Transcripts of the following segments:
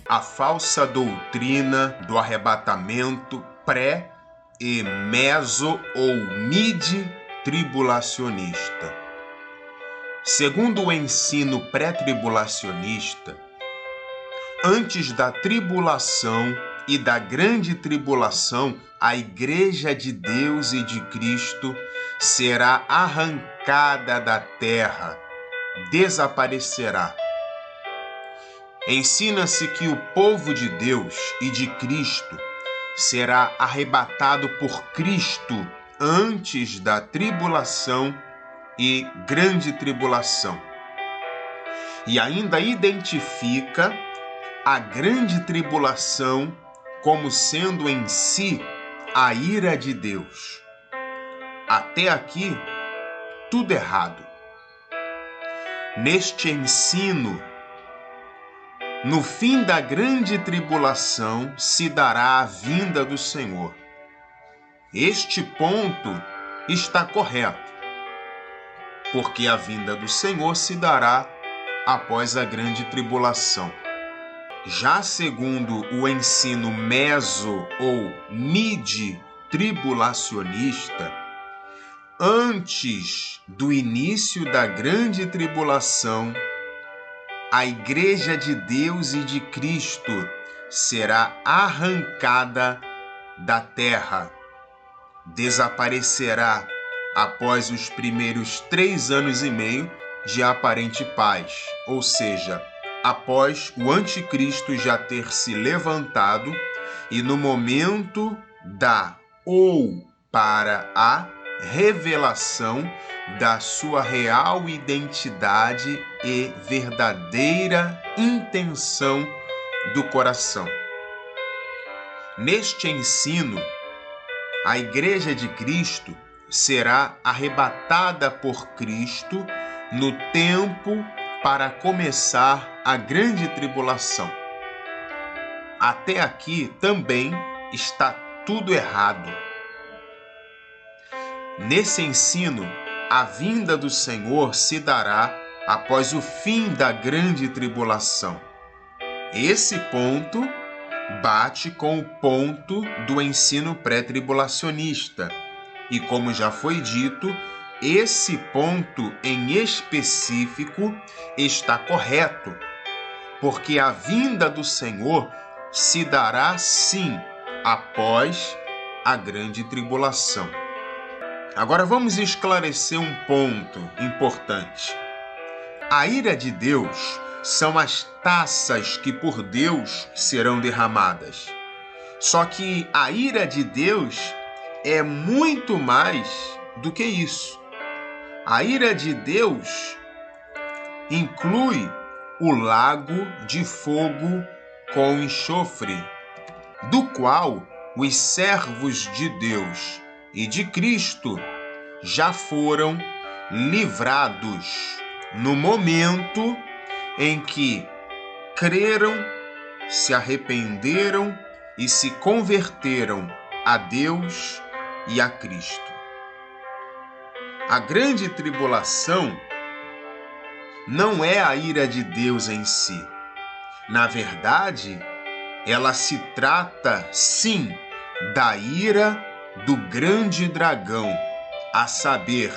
a falsa doutrina do arrebatamento pré- e meso- ou mid-tribulacionista. Segundo o ensino pré-tribulacionista, antes da tribulação e da grande tribulação, a Igreja de Deus e de Cristo será arrancada da terra, desaparecerá. Ensina-se que o povo de Deus e de Cristo será arrebatado por Cristo antes da tribulação e grande tribulação. E ainda identifica a grande tribulação como sendo em si a ira de Deus. Até aqui, tudo errado. Neste ensino, no fim da grande tribulação se dará a vinda do Senhor. Este ponto está correto, porque a vinda do Senhor se dará após a grande tribulação. Já segundo o ensino meso- ou mid-tribulacionista, antes do início da grande tribulação, a Igreja de Deus e de Cristo será arrancada da terra, desaparecerá após os primeiros 3 anos e meio de aparente paz, ou seja, após o anticristo já ter se levantado e no momento da ou para a revelação da sua real identidade e verdadeira intenção do coração. Neste ensino, a Igreja de Cristo será arrebatada por Cristo no tempo para começar a grande tribulação. Até aqui também está tudo errado. Nesse ensino, a vinda do Senhor se dará após o fim da grande tribulação. Esse ponto bate com o ponto do ensino pré-tribulacionista. E como já foi dito, esse ponto em específico está correto, porque a vinda do Senhor se dará sim após a grande tribulação. Agora vamos esclarecer um ponto importante. A ira de Deus são as taças que por Deus serão derramadas. Só que a ira de Deus é muito mais do que isso. A ira de Deus inclui o lago de fogo com enxofre, do qual os servos de Deus e de Cristo já foram livrados no momento em que creram, se arrependeram e se converteram a Deus e a Cristo. A grande tribulação não é a ira de Deus em si. Na verdade, ela se trata, sim, da ira do grande dragão, a saber,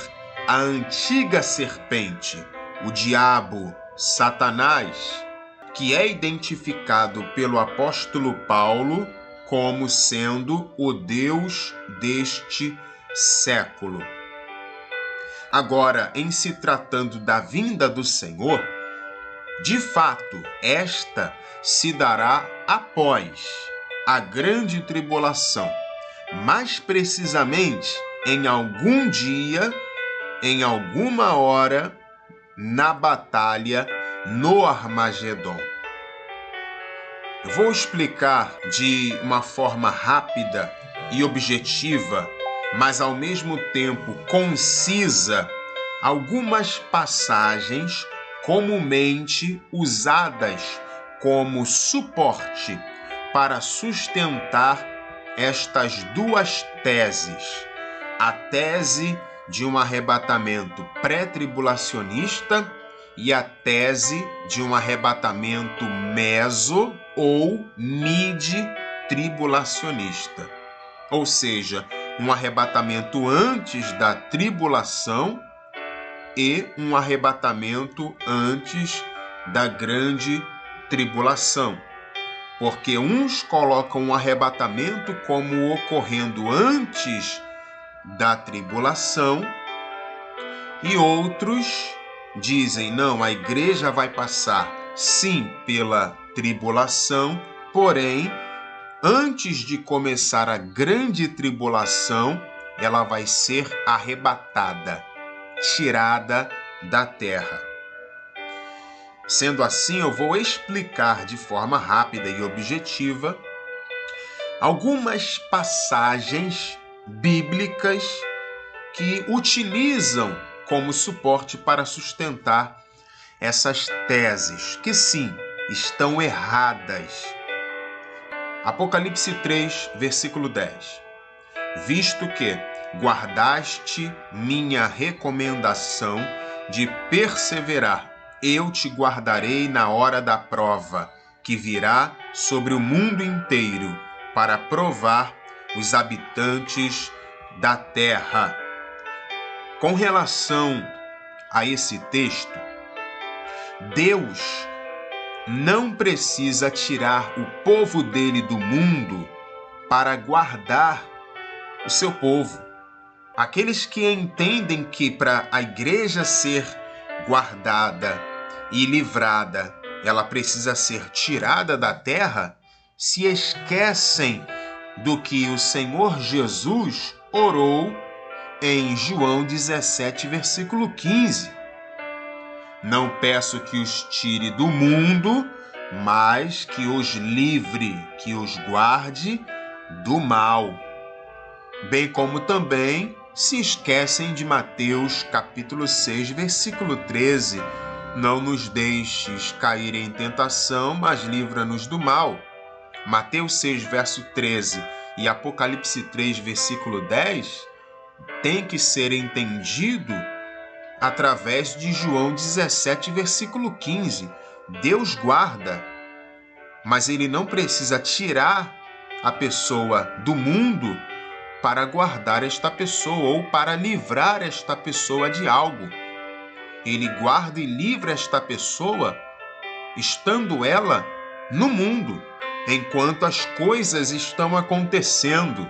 a antiga serpente, o diabo, Satanás, que é identificado pelo apóstolo Paulo como sendo o Deus deste século. Agora, em se tratando da vinda do Senhor, de fato, esta se dará após a grande tribulação, mais precisamente em algum dia, em alguma hora, na batalha no Armagedon. Eu vou explicar de uma forma rápida e objetiva, mas ao mesmo tempo concisa, algumas passagens comumente usadas como suporte para sustentar estas duas teses: a tese de um arrebatamento pré-tribulacionista e a tese de um arrebatamento meso- ou midi-tribulacionista, ou seja, um arrebatamento antes da tribulação e um arrebatamento antes da grande tribulação. Porque uns colocam o arrebatamento como ocorrendo antes da tribulação e outros dizem, não, a igreja vai passar sim pela tribulação, porém, antes de começar a grande tribulação, ela vai ser arrebatada, tirada da terra. Sendo assim, eu vou explicar de forma rápida e objetiva algumas passagens bíblicas que utilizam como suporte para sustentar essas teses, que sim, estão erradas. Apocalipse 3, versículo 10. Visto que guardaste minha recomendação de perseverar, eu te guardarei na hora da prova, que virá sobre o mundo inteiro, para provar os habitantes da terra. Com relação a esse texto, Deus não precisa tirar o povo dele do mundo para guardar o seu povo. Aqueles que entendem que para a igreja ser guardada e livrada, ela precisa ser tirada da terra, se esquecem do que o Senhor Jesus orou em João 17, versículo 15. Não peço que os tire do mundo, mas que os livre, que os guarde do mal. Bem como também se esquecem de Mateus capítulo 6, versículo 13. Não nos deixes cair em tentação, mas livra-nos do mal. Mateus 6, verso 13 e Apocalipse 3, versículo 10, tem que ser entendido através de João 17, versículo 15. Deus guarda, mas ele não precisa tirar a pessoa do mundo para guardar esta pessoa ou para livrar esta pessoa de algo. Ele guarda e livra esta pessoa estando ela no mundo, enquanto as coisas estão acontecendo.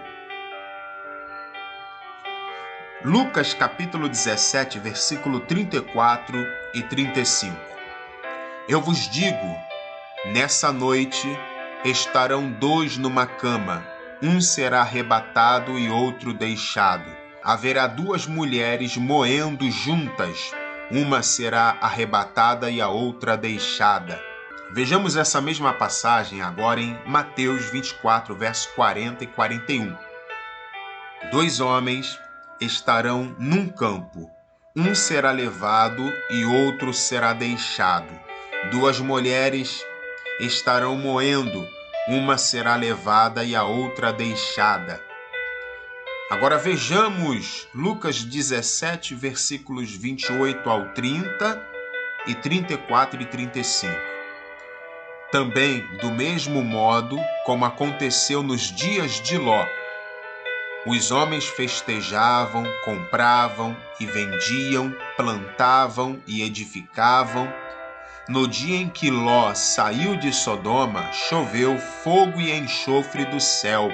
Lucas capítulo 17, versículo 34 e 35. Eu vos digo, nessa noite estarão dois numa cama, um será arrebatado e outro deixado. Haverá duas mulheres moendo juntas, uma será arrebatada e a outra deixada. Vejamos essa mesma passagem agora em Mateus 24, verso 40 e 41. Dois homens estarão num campo, um será levado e outro será deixado. Duas mulheres estarão moendo, uma será levada e a outra deixada. Agora vejamos Lucas 17, versículos 28 ao 30 e 34 e 35. Também, do mesmo modo como aconteceu nos dias de Ló, os homens festejavam, compravam e vendiam, plantavam e edificavam. No dia em que Ló saiu de Sodoma, choveu fogo e enxofre do céu,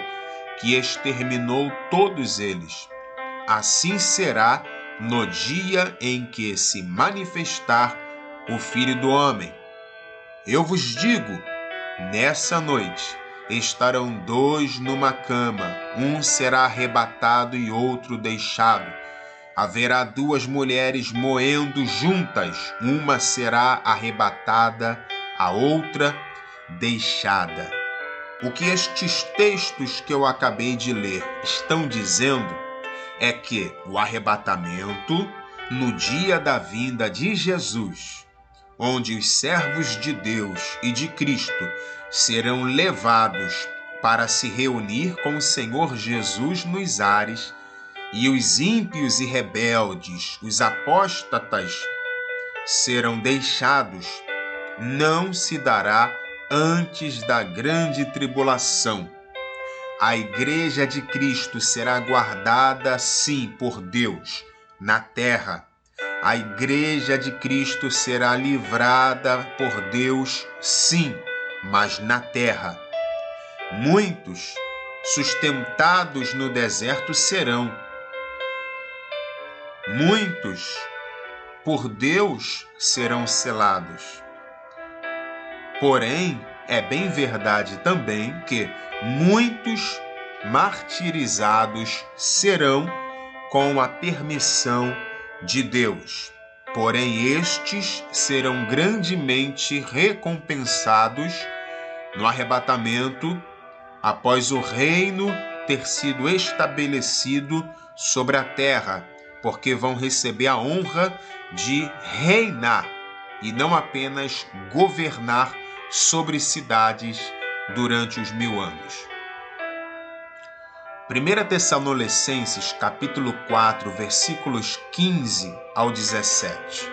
que exterminou todos eles. Assim será no dia em que se manifestar o Filho do Homem. Eu vos digo, nessa noite estarão dois numa cama, um será arrebatado e outro deixado. Haverá duas mulheres moendo juntas, uma será arrebatada, a outra deixada. O que estes textos que eu acabei de ler estão dizendo é que o arrebatamento, no dia da vinda de Jesus, onde os servos de Deus e de Cristo serão levados para se reunir com o Senhor Jesus nos ares, e os ímpios e rebeldes, os apóstatas, serão deixados, não se dará antes da grande tribulação. A igreja de Cristo será guardada, sim, por Deus, na terra. A igreja de Cristo será livrada por Deus, sim, mas na terra. Muitos, sustentados no deserto, serão. Muitos, por Deus, serão selados. Porém, é bem verdade também que muitos martirizados serão com a permissão de Deus. Porém, estes serão grandemente recompensados no arrebatamento, após o reino ter sido estabelecido sobre a terra, porque vão receber a honra de reinar e não apenas governar sobre cidades durante os 1000 anos. 1 Tessalonicenses, capítulo 4, versículos 15 ao 17.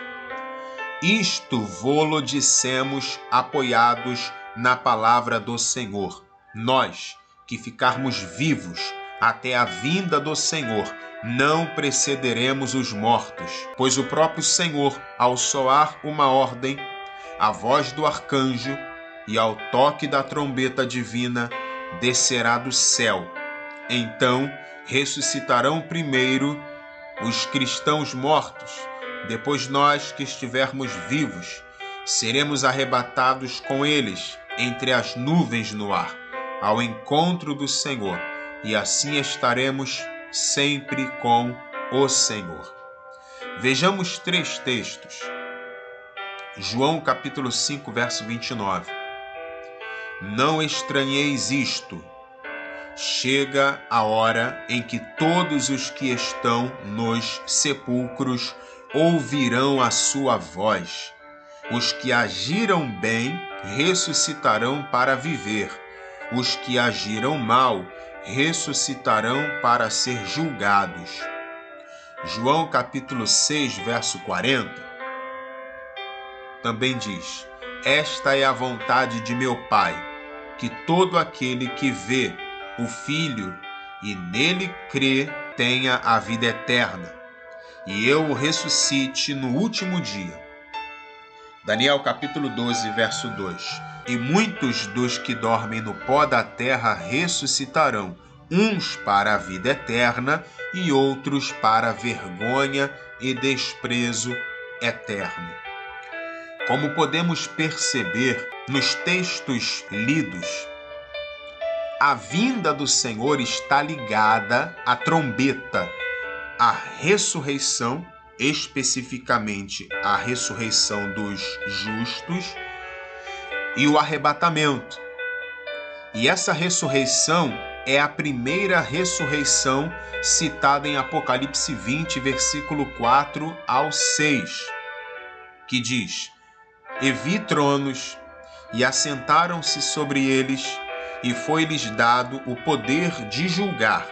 Isto vô-lo dissemos apoiados na palavra do Senhor, nós que ficarmos vivos até a vinda do Senhor, não precederemos os mortos, pois o próprio Senhor, ao soar uma ordem, a voz do arcanjo e ao toque da trombeta divina, descerá do céu. Então ressuscitarão primeiro os cristãos mortos, depois nós que estivermos vivos, seremos arrebatados com eles entre as nuvens no ar, ao encontro do Senhor, e assim estaremos sempre com o Senhor. Vejamos 3 textos. João capítulo 5, verso 29. Não estranheis isto. Chega a hora em que todos os que estão nos sepulcros ouvirão a sua voz. Os que agiram bem ressuscitarão para viver. Os que agiram mal ressuscitarão para ser julgados. João capítulo 6, verso 40. Também diz: esta é a vontade de meu Pai, que todo aquele que vê o Filho e nele crê tenha a vida eterna, e eu o ressuscite no último dia. Daniel capítulo 12, verso 2. E muitos dos que dormem no pó da terra ressuscitarão, uns para a vida eterna e outros para a vergonha e desprezo eterno. Como podemos perceber nos textos lidos, a vinda do Senhor está ligada à trombeta, à ressurreição, especificamente a ressurreição dos justos, e o arrebatamento. E essa ressurreição é a primeira ressurreição citada em Apocalipse 20, versículo 4 ao 6, que diz: E vi tronos, e assentaram-se sobre eles, e foi-lhes dado o poder de julgar.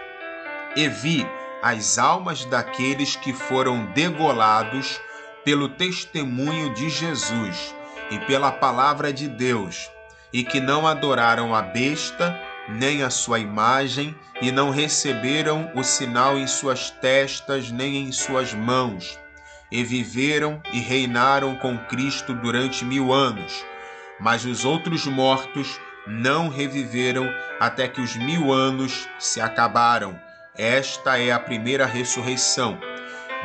E vi as almas daqueles que foram degolados pelo testemunho de Jesus e pela palavra de Deus, e que não adoraram a besta, nem a sua imagem, e não receberam o sinal em suas testas, nem em suas mãos. E viveram e reinaram com Cristo durante 1000 anos. Mas os outros mortos não reviveram até que os 1000 anos se acabaram. Esta é a primeira ressurreição.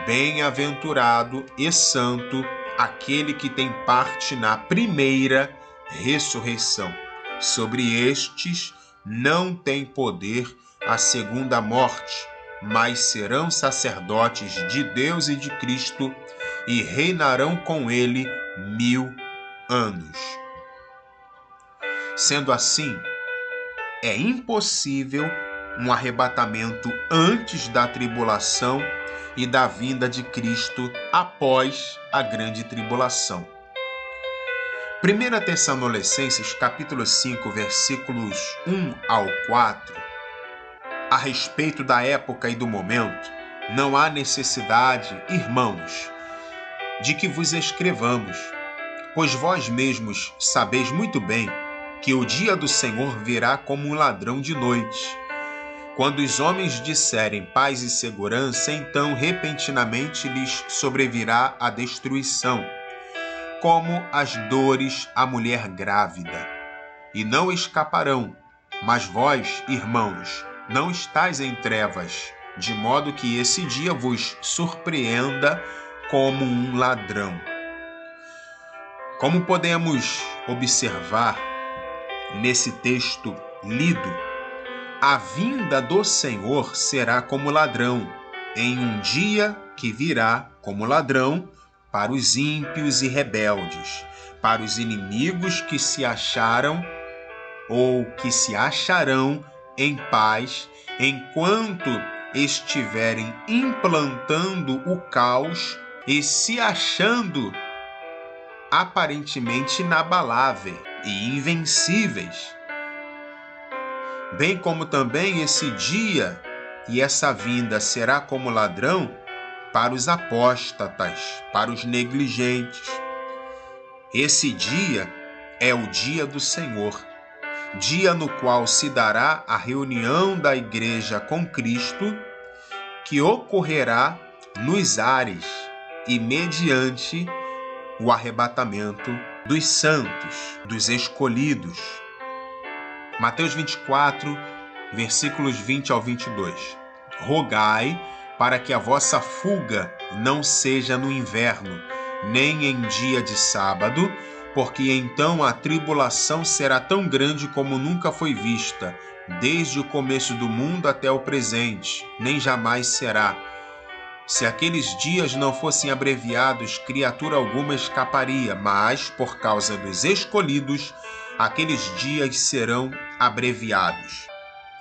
Bem-aventurado e santo aquele que tem parte na primeira ressurreição. Sobre estes não tem poder a segunda morte, mas serão sacerdotes de Deus e de Cristo e reinarão com ele 1000 anos. Sendo assim, é impossível um arrebatamento antes da tribulação e da vinda de Cristo após a grande tribulação. 1 Tessalonicenses capítulo 5, versículos 1 ao 4, a respeito da época e do momento, não há necessidade, irmãos, de que vos escrevamos, pois vós mesmos sabeis muito bem que o dia do Senhor virá como um ladrão de noite. Quando os homens disserem paz e segurança, então repentinamente lhes sobrevirá a destruição, como as dores à mulher grávida. E não escaparão, mas vós, irmãos, não estáis em trevas, de modo que esse dia vos surpreenda como um ladrão. Como podemos observar nesse texto lido, a vinda do Senhor será como ladrão, em um dia que virá como ladrão para os ímpios e rebeldes, para os inimigos que se acharam ou que se acharão em paz enquanto estiverem implantando o caos e se achando aparentemente inabaláveis e invencíveis. Bem como também esse dia e essa vinda será como ladrão para os apóstatas, para os negligentes. Esse dia é o dia do Senhor, dia no qual se dará a reunião da igreja com Cristo, que ocorrerá nos ares e mediante o arrebatamento dos santos, dos escolhidos. Mateus 24, versículos 20 ao 22. Rogai para que a vossa fuga não seja no inverno, nem em dia de sábado, porque então a tribulação será tão grande como nunca foi vista, desde o começo do mundo até o presente, nem jamais será. Se aqueles dias não fossem abreviados, criatura alguma escaparia, mas, por causa dos escolhidos, aqueles dias serão abreviados.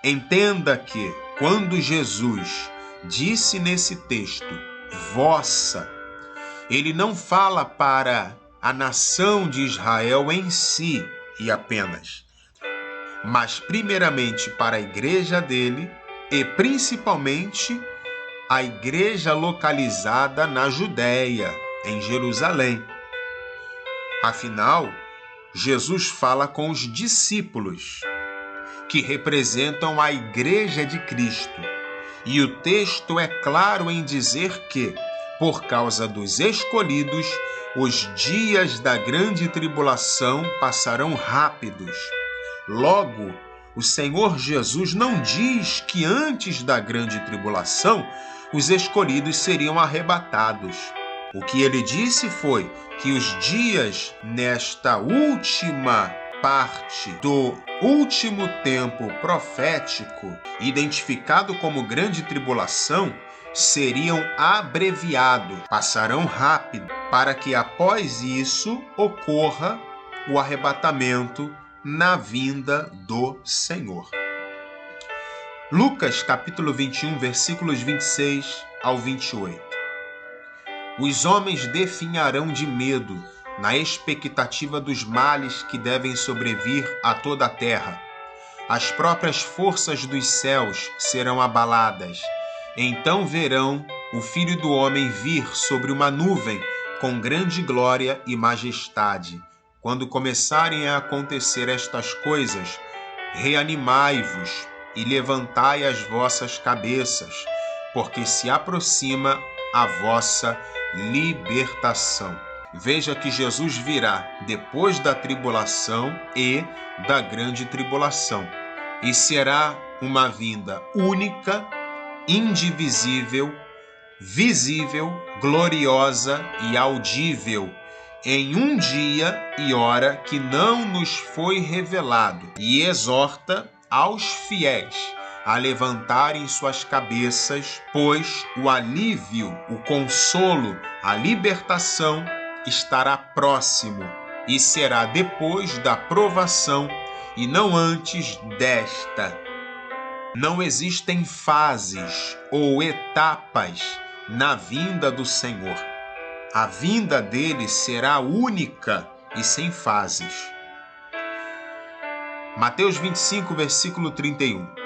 Entenda que, quando Jesus disse nesse texto, vossa, ele não fala para a nação de Israel em si e apenas, mas primeiramente para a igreja dele e principalmente a igreja localizada na Judéia, em Jerusalém. Afinal, Jesus fala com os discípulos, que representam a igreja de Cristo. E o texto é claro em dizer que, por causa dos escolhidos, os dias da grande tribulação passarão rápidos. Logo, o Senhor Jesus não diz que antes da grande tribulação, os escolhidos seriam arrebatados. O que ele disse foi que os dias nesta última parte do último tempo profético, identificado como grande tribulação, seriam abreviados, passarão rápido, para que após isso ocorra o arrebatamento na vinda do Senhor. Lucas capítulo 21, versículos 26 ao 28. Os homens definharão de medo, na expectativa dos males que devem sobrevir a toda a terra. As próprias forças dos céus serão abaladas. Então verão o Filho do Homem vir sobre uma nuvem com grande glória e majestade. Quando começarem a acontecer estas coisas, reanimai-vos e levantai as vossas cabeças, porque se aproxima a vossa libertação. Veja que Jesus virá depois da tribulação e da grande tribulação, e será uma vinda única, indivisível, visível, gloriosa e audível, em um dia e hora que não nos foi revelado, e exorta aos fiéis a levantarem suas cabeças, pois o alívio, o consolo, a libertação estará próximo e será depois da provação e não antes desta. Não existem fases ou etapas na vinda do Senhor. A vinda dele será única e sem fases. Mateus 25, versículo 31.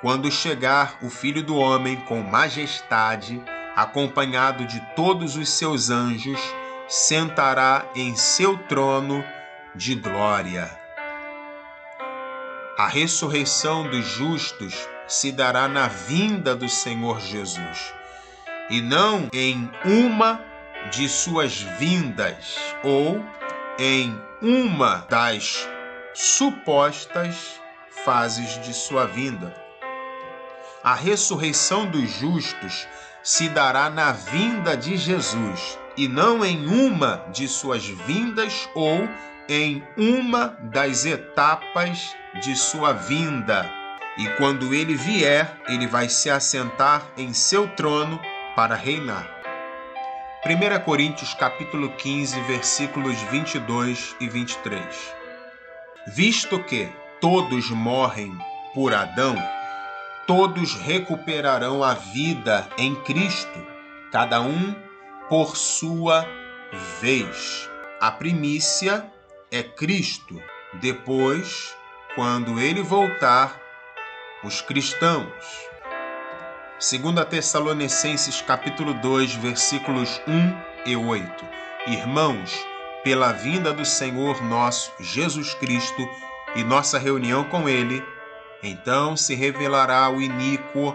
Quando chegar o Filho do Homem com majestade, acompanhado de todos os seus anjos, sentará em seu trono de glória. A ressurreição dos justos se dará na vinda do Senhor Jesus, e não em uma de suas vindas ou em uma das supostas fases de sua vinda. A ressurreição dos justos se dará na vinda de Jesus, e não em uma de suas vindas ou em uma das etapas de sua vinda. E quando ele vier, ele vai se assentar em seu trono para reinar. 1 Coríntios capítulo 15, versículos 22 e 23. Visto que todos morrem por Adão, todos recuperarão a vida em Cristo, cada um por sua vez. A primícia é Cristo. Depois, quando ele voltar, os cristãos. 2 Tessalonicenses capítulo 2, versículos 1 e 8. Irmãos, pela vinda do Senhor nosso Jesus Cristo e nossa reunião com ele, então se revelará o iníquo,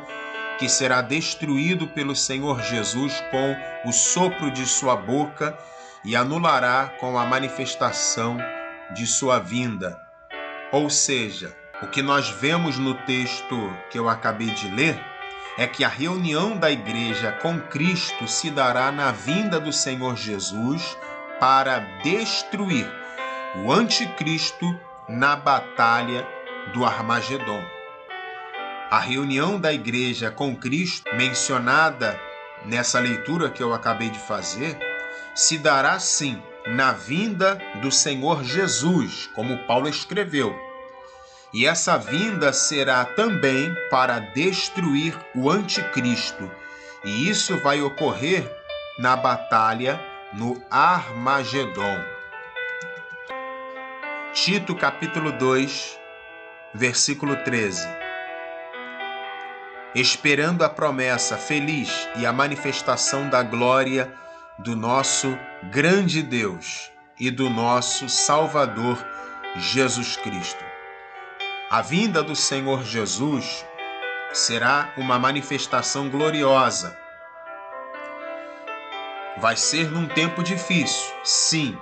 que será destruído pelo Senhor Jesus com o sopro de sua boca e anulará com a manifestação de sua vinda. Ou seja, o que nós vemos no texto que eu acabei de ler é que a reunião da igreja com Cristo se dará na vinda do Senhor Jesus para destruir o anticristo na batalha do Armagedon. A reunião da igreja com Cristo, mencionada nessa leitura que eu acabei de fazer, se dará sim na vinda do Senhor Jesus, como Paulo escreveu. E essa vinda será também para destruir o anticristo. E isso vai ocorrer na batalha no Armagedon. Tito capítulo 2, versículo 13. Esperando a promessa feliz e a manifestação da glória do nosso grande Deus e do nosso Salvador Jesus Cristo. A vinda do Senhor Jesus será uma manifestação gloriosa. Vai ser num tempo difícil, sim.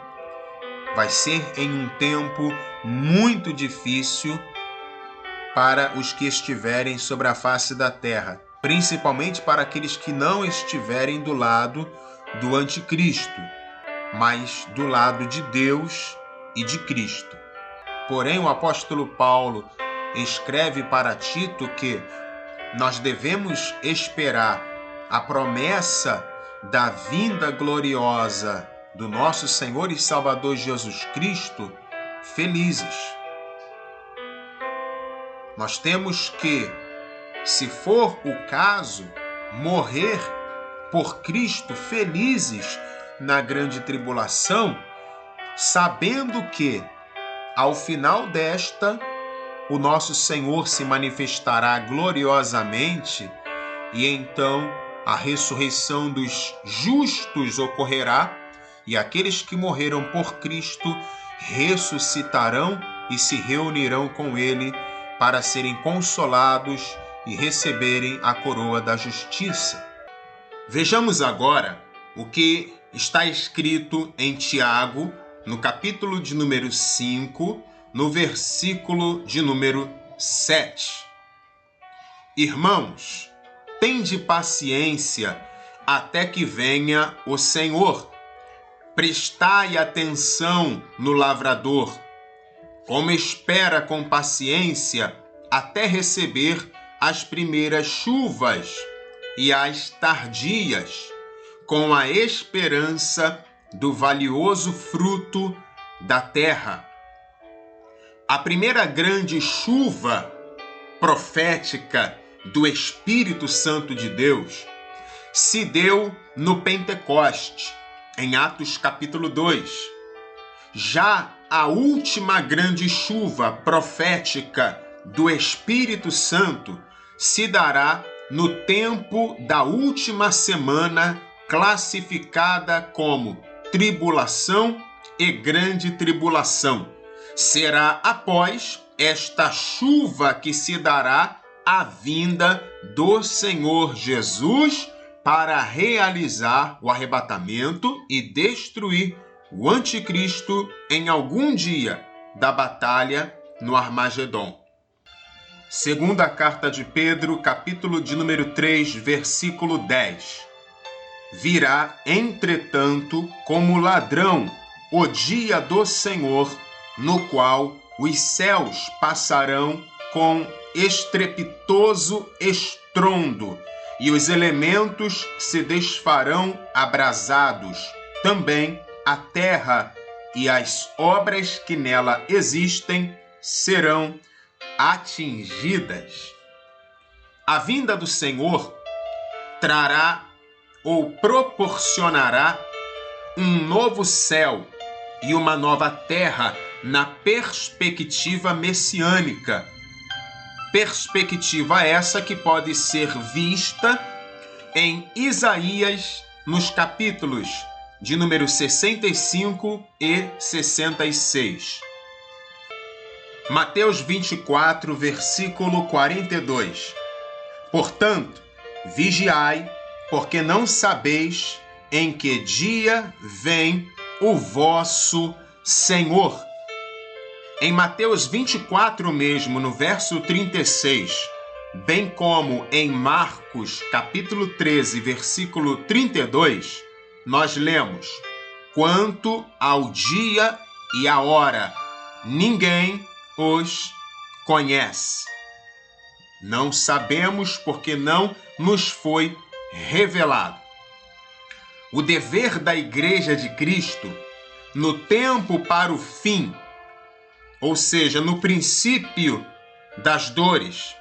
Vai ser em um tempo muito difícil para os que estiverem sobre a face da terra, principalmente para aqueles que não estiverem do lado do anticristo, mas do lado de Deus e de Cristo. Porém, o apóstolo Paulo escreve para Tito que nós devemos esperar a promessa da vinda gloriosa do nosso Senhor e Salvador Jesus Cristo felizes. Nós temos que, se for o caso, morrer por Cristo felizes na grande tribulação, sabendo que, ao final desta, o nosso Senhor se manifestará gloriosamente e então a ressurreição dos justos ocorrerá e aqueles que morreram por Cristo ressuscitarão e se reunirão com Ele para serem consolados e receberem a coroa da justiça. Vejamos agora o que está escrito em Tiago, no capítulo de número 5, no versículo de número 7. Irmãos, tende paciência até que venha o Senhor. Prestai atenção no lavrador, como espera com paciência até receber as primeiras chuvas e as tardias, com a esperança do valioso fruto da terra. A primeira grande chuva profética do Espírito Santo de Deus se deu no Pentecoste, em Atos capítulo 2. Já a última grande chuva profética do Espírito Santo se dará no tempo da última semana, classificada como tribulação e grande tribulação. Será após esta chuva que se dará à vinda do Senhor Jesus para realizar o arrebatamento e destruir o anticristo em algum dia da batalha no Armagedon. Segunda carta de Pedro, capítulo de número 3, versículo 10. Virá, entretanto, como ladrão o dia do Senhor, no qual os céus passarão com estrepitoso estrondo, e os elementos se desfarão abrasados. Também a terra e as obras que nela existem serão atingidas. A vinda do Senhor trará ou proporcionará um novo céu e uma nova terra na perspectiva messiânica. Perspectiva essa que pode ser vista em Isaías, nos capítulos de número 65 e 66. Mateus 24, versículo 42. Portanto, vigiai, porque não sabeis em que dia vem o vosso Senhor. Em Mateus 24 mesmo, no verso 36, bem como em Marcos, capítulo 13, versículo 32, nós lemos: quanto ao dia e a hora, ninguém os conhece. Não sabemos porque não nos foi revelado. O dever da Igreja de Cristo, no tempo para o fim, ou seja, no princípio das dores,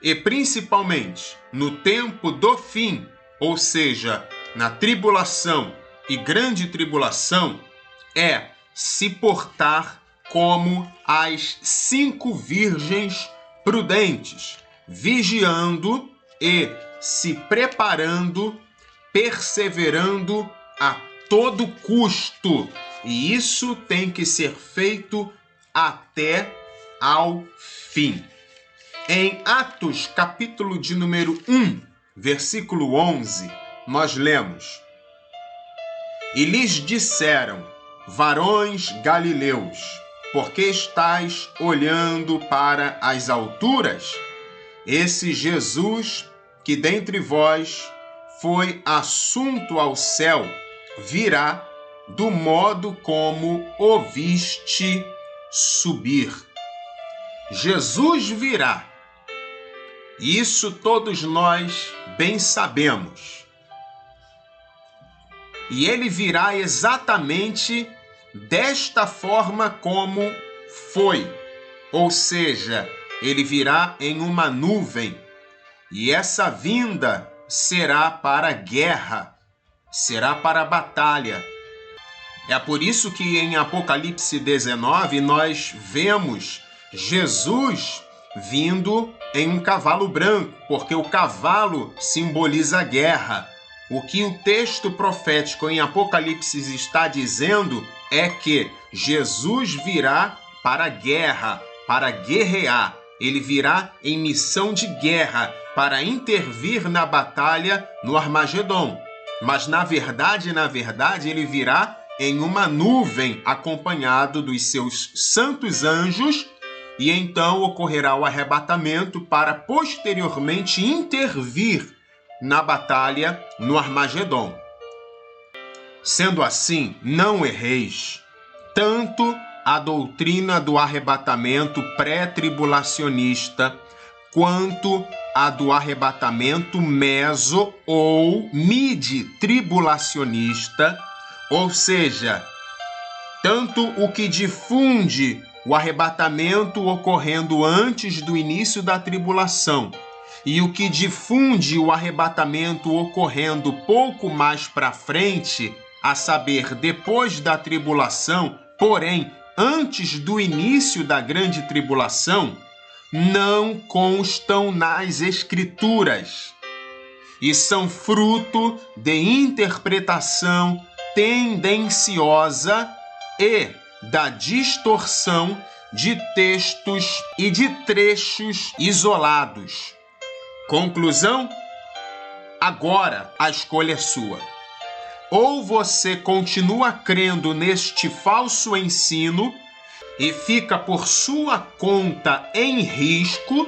e principalmente no tempo do fim, ou seja, na tribulação e grande tribulação, é se portar como as 5 virgens prudentes, vigiando e se preparando, perseverando a todo custo. E isso tem que ser feito até ao fim. Em Atos, capítulo de número 1, versículo 11, nós lemos: e lhes disseram: varões galileus, por que estáis olhando para as alturas? Esse Jesus, que dentre vós foi assunto ao céu, virá do modo como o viste subir. Jesus virá. Isso todos nós bem sabemos. E ele virá exatamente desta forma como foi. Ou seja, ele virá em uma nuvem. E essa vinda será para a guerra, será para a batalha. É por isso que em Apocalipse 19 nós vemos Jesus vindo em um cavalo branco, porque o cavalo simboliza a guerra. O que o texto profético em Apocalipse está dizendo é que Jesus virá para a guerra, para guerrear. Ele virá em missão de guerra para intervir na batalha no Armagedon. Mas na verdade, ele virá em uma nuvem acompanhado dos seus santos anjos, e então ocorrerá o arrebatamento para posteriormente intervir na batalha no Armagedon. Sendo assim, não erreis. Tanto a doutrina do arrebatamento pré-tribulacionista quanto a do arrebatamento meso ou mid-tribulacionista, ou seja, tanto o que difunde o arrebatamento ocorrendo antes do início da tribulação e o que difunde o arrebatamento ocorrendo pouco mais para frente, a saber, depois da tribulação, porém, antes do início da grande tribulação, não constam nas Escrituras e são fruto de interpretação tendenciosa e da distorção de textos e de trechos isolados. Conclusão? Agora a escolha é sua. Ou você continua crendo neste falso ensino e fica por sua conta em risco,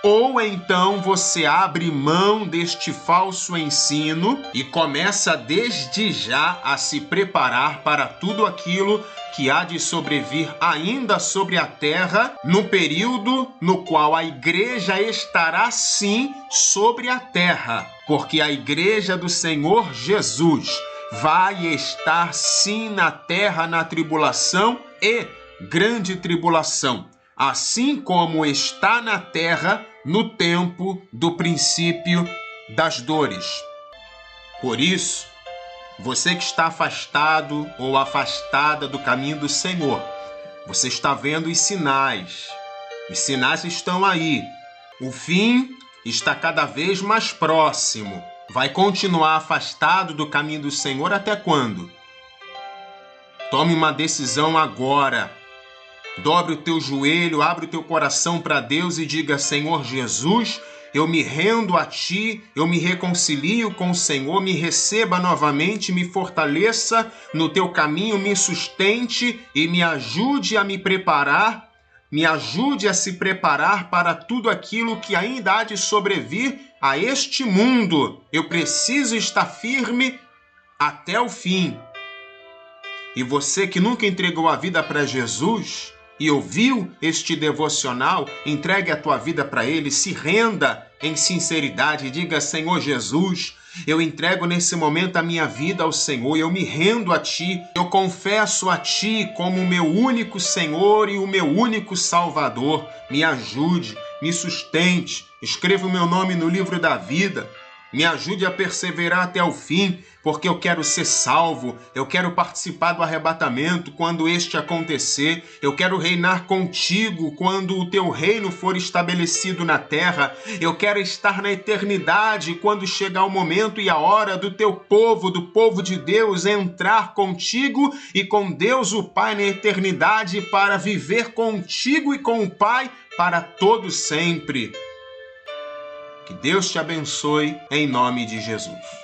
ou então você abre mão deste falso ensino e começa desde já a se preparar para tudo aquilo que há de sobrevir ainda sobre a terra, no período no qual a igreja estará sim sobre a terra, porque a igreja do Senhor Jesus vai estar sim na terra na tribulação e grande tribulação, assim como está na terra no tempo do princípio das dores. Por isso, você que está afastado ou afastada do caminho do Senhor, você está vendo os sinais estão aí. O fim está cada vez mais próximo. Vai continuar afastado do caminho do Senhor até quando? Tome uma decisão agora. Dobre o teu joelho, abre o teu coração para Deus e diga: Senhor Jesus, eu me rendo a Ti, eu me reconcilio com o Senhor, me receba novamente, me fortaleça no Teu caminho, me sustente e me ajude a me preparar, me ajude a se preparar para tudo aquilo que ainda há de sobrevir a este mundo. Eu preciso estar firme até o fim. E você que nunca entregou a vida para Jesus e ouviu este devocional, entregue a tua vida para Ele, se renda em sinceridade, diga: Senhor Jesus, eu entrego nesse momento a minha vida ao Senhor, eu me rendo a Ti, eu confesso a Ti como o meu único Senhor e o meu único Salvador. Me ajude, me sustente, escreva o meu nome no livro da vida. Me ajude a perseverar até o fim, porque eu quero ser salvo, eu quero participar do arrebatamento quando este acontecer, eu quero reinar contigo quando o teu reino for estabelecido na terra, eu quero estar na eternidade quando chegar o momento e a hora do teu povo, do povo de Deus, entrar contigo e com Deus o Pai na eternidade para viver contigo e com o Pai para todo sempre. Que Deus te abençoe, em nome de Jesus.